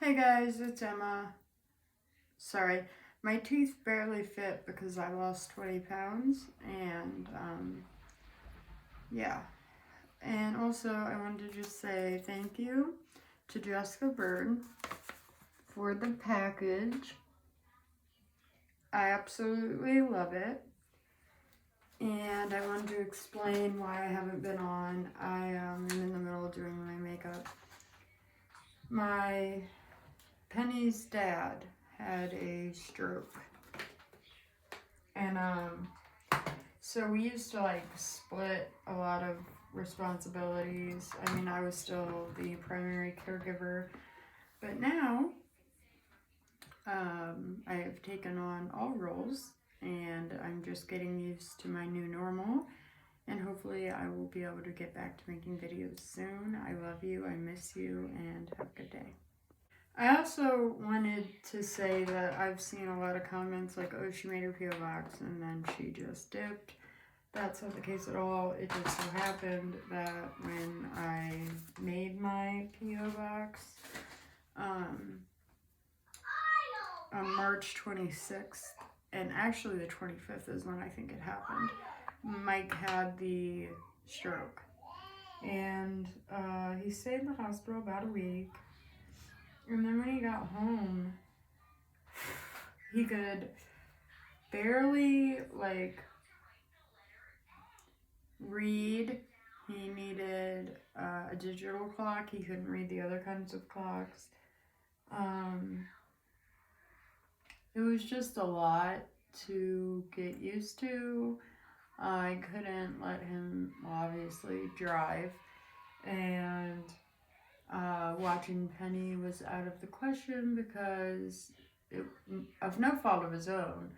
Hey guys, it's Emma. Sorry, my teeth barely fit because I lost 20 pounds, and yeah. And also, I wanted to just say thank you to Jessica Bird for the package. I absolutely love it. And I wanted to explain why I haven't been on. I am in the middle of doing my makeup. My Penny's dad had a stroke. And so we used to like split a lot of responsibilities. I mean, I was still the primary caregiver, but now I have taken on all roles and I'm just getting used to my new normal, and hopefully I will be able to get back to making videos soon. I love you, I miss you, and have a good day. I also wanted to say that I've seen a lot of comments like, oh, she made her P.O. box and then she just dipped. That's not the case at all. It just so happened that when I made my P.O. box on March 26th, and actually the 25th is when I think it happened, Mike had the stroke. And he stayed in the hospital about a week. And then when he got home, he could barely, like, read. He needed a digital clock. He couldn't read the other kinds of clocks. It was just a lot to get used to. I couldn't let him, obviously, drive. And watching Penny was out of the question because, of no fault of his own,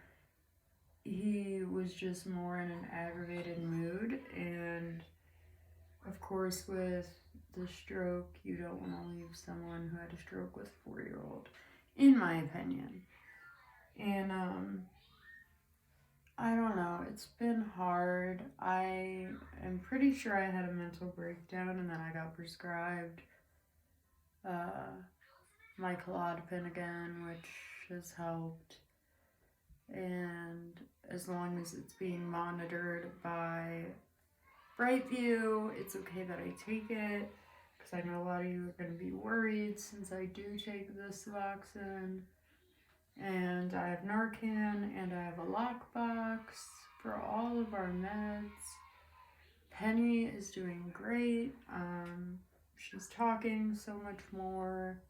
he was just more in an aggravated mood. And of course, with the stroke, you don't want to leave someone who had a stroke with a 4-year-old, in my opinion. And I don't know, it's been hard. I am pretty sure I had a mental breakdown and then I got prescribed my Klonopin again, which has helped. And as long as it's being monitored by Brightview, it's okay that I take it, because I know a lot of you are going to be worried since I do take the Suboxone. And I have Narcan, and I have a lockbox for all of our meds. Penny is doing great. She's talking so much more.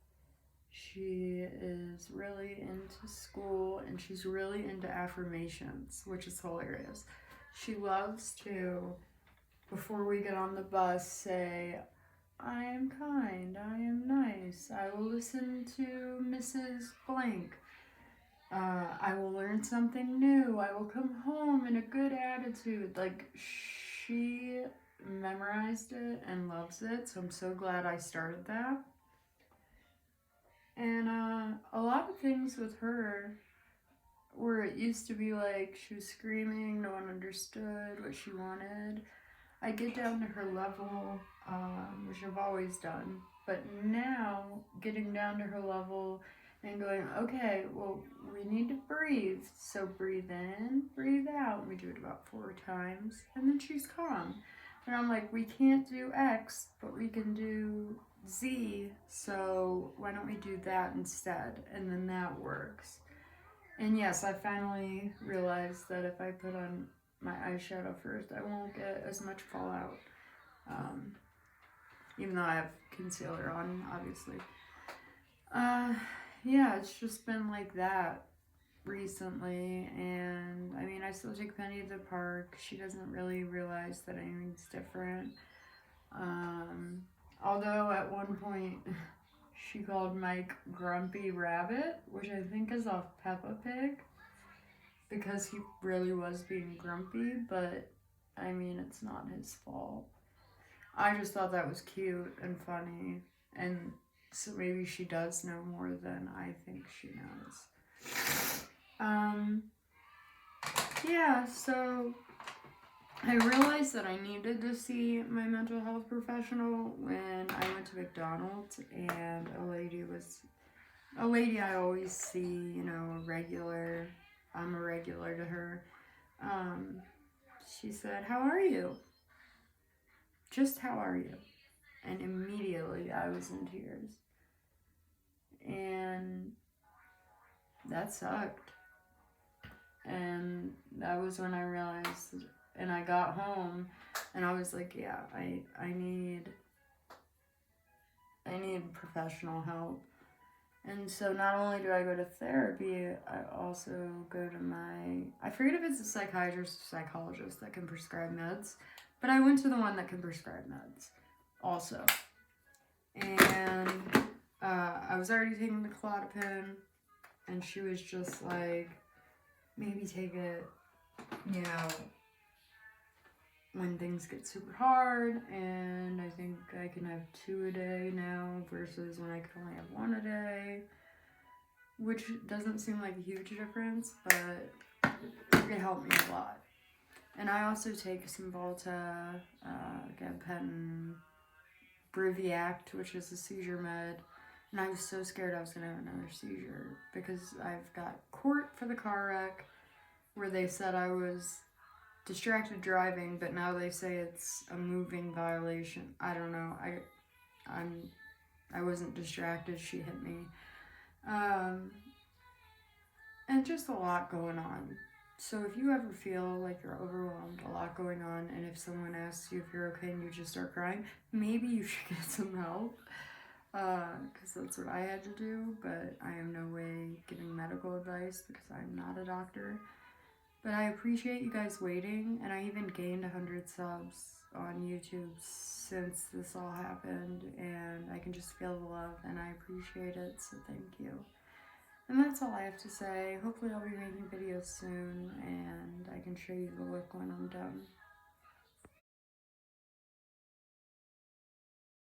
She is really into school, and she's really into affirmations, which is hilarious. She loves to, before we get on the bus, say, I am kind, I am nice, I will listen to Mrs. Blank, I will learn something new, I will come home in a good attitude. Like, she memorized it and loves it, so I'm so glad I started that. And a lot of things with her, where it used to be like she was screaming, no one understood what she wanted, I get down to her level, which I've always done, but now getting down to her level and going, okay, well, we need to breathe, so breathe in, breathe out, and we do it about 4 times, and then she's calm. And I'm like, we can't do X, but we can do Z, so why don't we do that instead? And then that works. And yes, I finally realized that if I put on my eyeshadow first, I won't get as much fallout, even though I have concealer on, obviously. Yeah, it's just been like that recently, and I mean, I still take Penny to the park. She doesn't really realize that anything's different. Although at one point she called Mike Grumpy Rabbit, which I think is off Peppa Pig, because he really was being grumpy, but I mean, it's not his fault. I just thought that was cute and funny, and so maybe she does know more than I think she knows. Yeah, so I realized that I needed to see my mental health professional when I went to McDonald's, and a lady was a lady I always see, you know, a regular. I'm a regular to her. Um, she said, "How are you? Just how are you?" And immediately I was in tears. And that sucked. And that was when I realized, and I got home and I was like, yeah, I need professional help. And so not only do I go to therapy, I also go to I forget if it's a psychiatrist or psychologist that can prescribe meds, but I went to the one that can prescribe meds also. And I was already taking the Clozapine, and she was just like, maybe take it, you know, when things get super hard, and I think I can have 2 a day now versus when I could only have 1 a day, which doesn't seem like a huge difference, but it helped me a lot. And I also take some Volta, gabapentin, Briviact, which is a seizure med, and I was so scared I was going to have another seizure because I've got court for the car wreck where they said I was distracted driving, but now they say it's a moving violation. I don't know. I wasn't distracted. She hit me. And just a lot going on. So if you ever feel like you're overwhelmed, a lot going on, and if someone asks you if you're okay and you just start crying, maybe you should get some help. Because that's what I had to do, but I am no way giving medical advice because I'm not a doctor. But I appreciate you guys waiting, and I even gained 100 subs on YouTube since this all happened, and I can just feel the love, and I appreciate it, so thank you. And that's all I have to say. Hopefully I'll be making videos soon, and I can show you the look when I'm done.